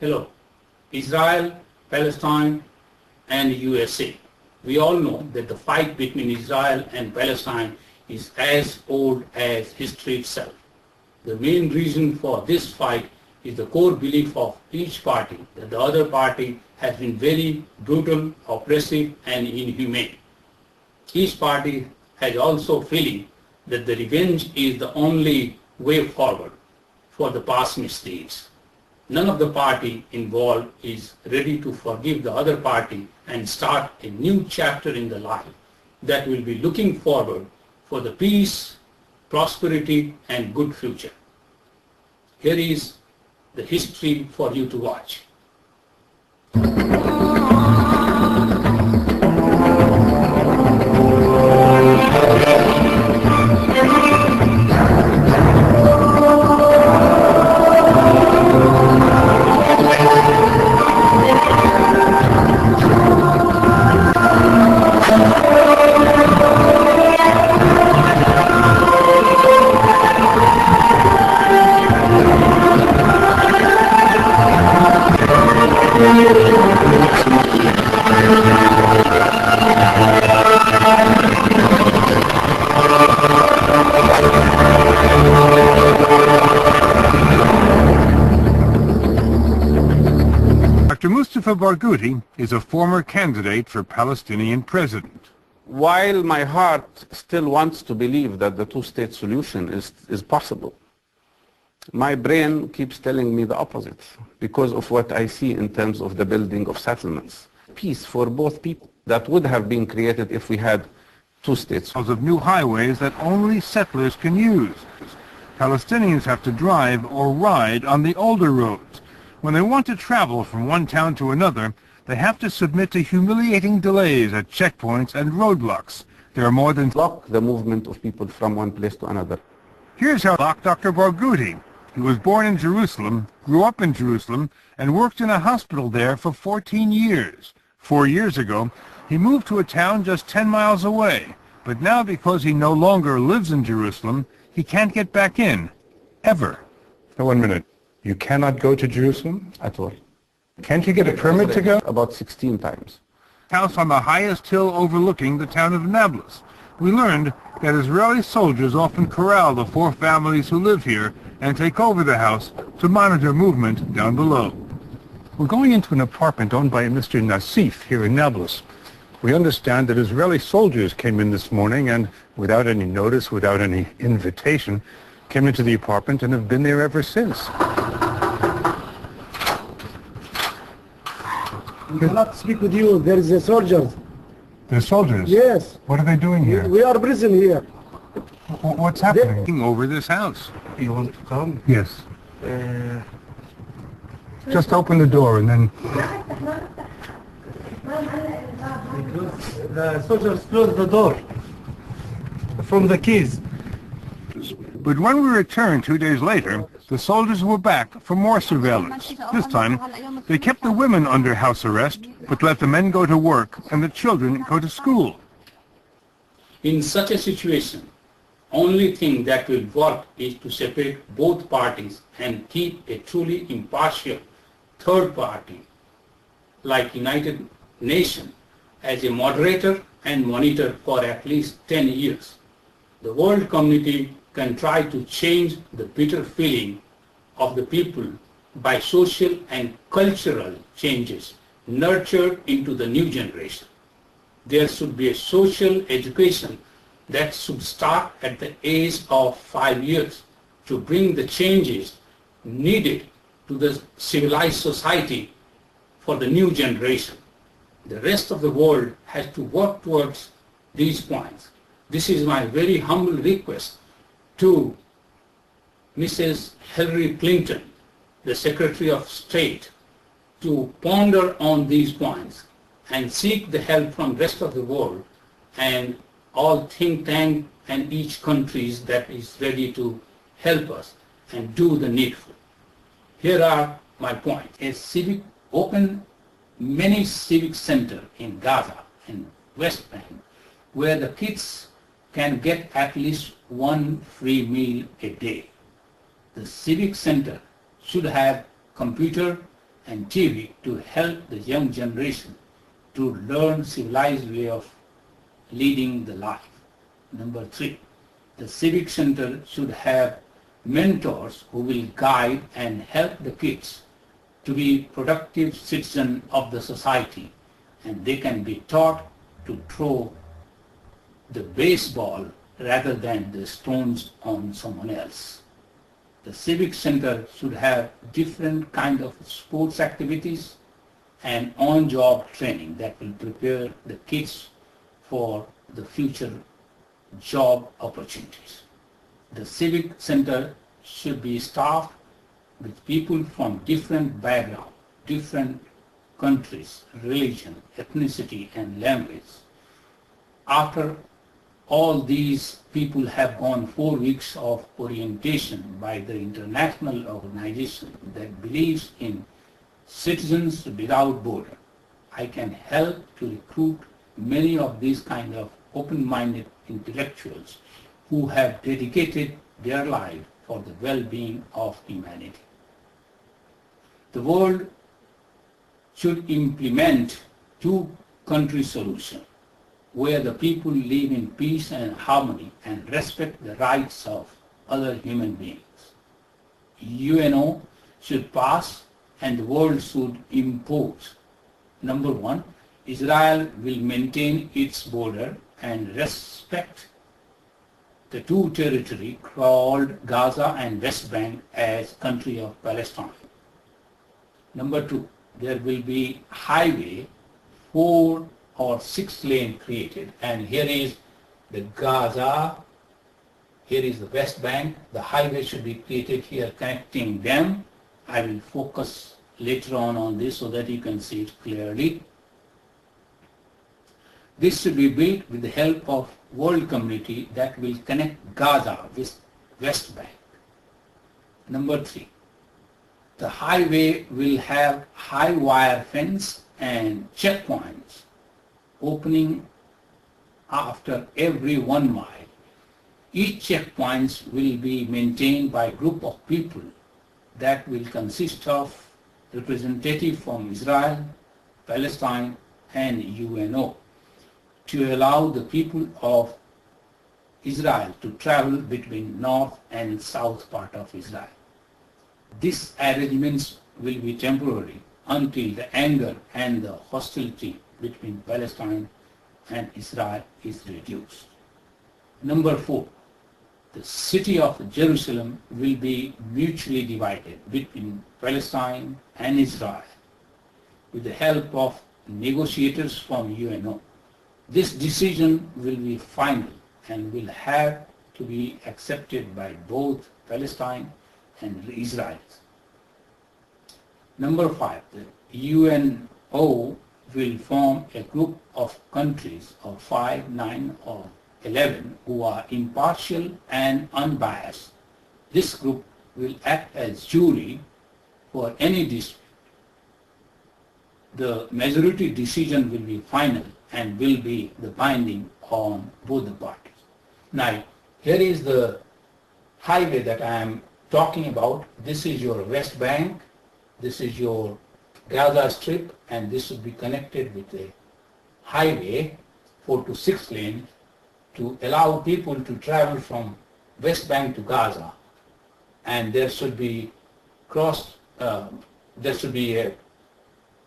Hello. Israel, Palestine, and USA. We all know that the fight between Israel and Palestine is as old as history itself. The main reason for this fight is the core belief of each party that the other party has been very brutal, oppressive, and inhumane. Each party has also feeling that the revenge is the only way forward for the past misdeeds. None of the party involved is ready to forgive the other party and start a new chapter in the life that will be looking forward for the peace, prosperity, and good future. Here is the history for you to watch. Dr. Mustafa Barghouti is a former candidate for Palestinian president. While my heart still wants to believe that the two-state solution is possible, my brain keeps telling me the opposite because of what I see in terms of the building of settlements. Peace for both people that would have been created if we had two states. Of new highways that only settlers can use. Palestinians have to drive or ride on the older roads. When they want to travel from one town to another, they have to submit to humiliating delays at checkpoints and roadblocks. There are more than Block the movement of people from one place to another. Here's how Dr. Barghouti. He was born in Jerusalem, grew up in Jerusalem, and worked in a hospital there for 14 years. 4 years ago, he moved to a town just 10 miles away. But now, because he no longer lives in Jerusalem, he can't get back in. Ever. Now, 1 minute. You cannot go to Jerusalem? At all. Can't you get a permit to go? About 16 times. House on the highest hill overlooking the town of Nablus. We learned that Israeli soldiers often corral the 4 families who live here and take over the house to monitor movement down below. We're going into an apartment owned by Mr. Nassif here in Nablus. We understand that Israeli soldiers came in this morning and, without any notice, without any invitation, came into the apartment and have been there ever since. We cannot speak with you. There is a soldiers. They're soldiers? Yes. What are they doing here? We are prison here. What's happening over this house? You want to come? Yes. Just open the door and then... The soldiers close the door from the keys. But when we returned 2 days later, the soldiers were back for more surveillance. This time, they kept the women under house arrest, but let the men go to work and the children go to school. In such a situation, only thing that will work is to separate both parties and keep a truly impartial third party, like United Nations, as a moderator and monitor for at least 10 years. The world community can try to change the bitter feeling of the people by social and cultural changes nurtured into the new generation. There should be a social education that should start at the age of 5 years to bring the changes needed to the civilized society for the new generation. The rest of the world has to work towards these points. This is my very humble request to Mrs. Hillary Clinton, the Secretary of State, to ponder on these points and seek the help from the rest of the world and all think tanks and each countries that is ready to help us and do the needful. Here are my points. Open many civic centers in Gaza and West Bank where the kids can get at least one free meal a day. The civic center should have computer and TV to help the young generation to learn civilized way of leading the life. Number 3, the Civic Center should have mentors who will guide and help the kids to be productive citizens of the society, and they can be taught to throw the baseball rather than the stones on someone else. The Civic Center should have different kind of sports activities and on-job training that will prepare the kids for the future job opportunities. The Civic Center should be staffed with people from different backgrounds, different countries, religion, ethnicity, and language. After all these people have gone 4 weeks of orientation by the international organization that believes in citizens without border, I can help to recruit many of these kind of open-minded intellectuals who have dedicated their life for the well-being of humanity. The world should implement two-country solution where the people live in peace and harmony and respect the rights of other human beings. UNO should pass and the world should impose. Number 1, Israel will maintain its border and respect the two territory called Gaza and West Bank as country of Palestine. Number 2, there will be highway 4 or 6 lane created, and here is the Gaza, here is the West Bank. The highway should be created here connecting them. I will focus later on this so that you can see it clearly. This should be built with the help of world community that will connect Gaza with West Bank. Number 3, the highway will have high wire fence and checkpoints opening after every 1 mile. Each checkpoint will be maintained by a group of people that will consist of representatives from Israel, Palestine, and UNO to allow the people of Israel to travel between north and south part of Israel. These arrangements will be temporary until the anger and the hostility between Palestine and Israel is reduced. Number 4, the city of Jerusalem will be mutually divided between Palestine and Israel with the help of negotiators from UNO. This decision will be final and will have to be accepted by both Palestine and Israel. Number 5, the UNO will form a group of countries of 5, 9, or 11 who are impartial and unbiased. This group will act as jury for any dispute. The majority decision will be final and will be the binding on both the parties. Now, here is the highway that I am talking about. This is your West Bank, this is your Gaza Strip, and this will be connected with a highway 4 to 6 lanes to allow people to travel from West Bank to Gaza. And there should be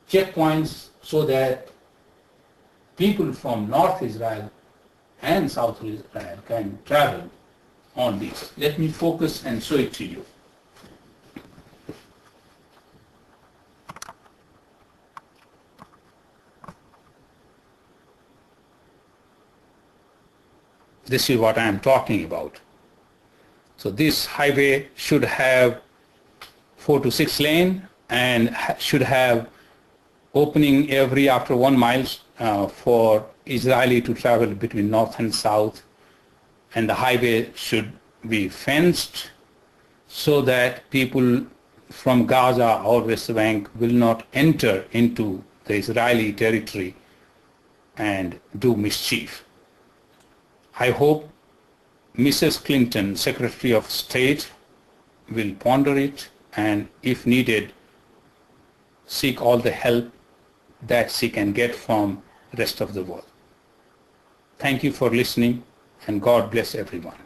checkpoints so that people from North Israel and South Israel can travel on this. Let me focus and show it to you. This is what I am talking about. So this highway should have 4 to 6 lane and should have opening every after 1 mile for Israeli to travel between north and south, and the highway should be fenced so that people from Gaza or West Bank will not enter into the Israeli territory and do mischief. I hope Mrs. Clinton, Secretary of State, will ponder it and if needed seek all the help that she can get from the rest of the world. Thank you for listening, and God bless everyone.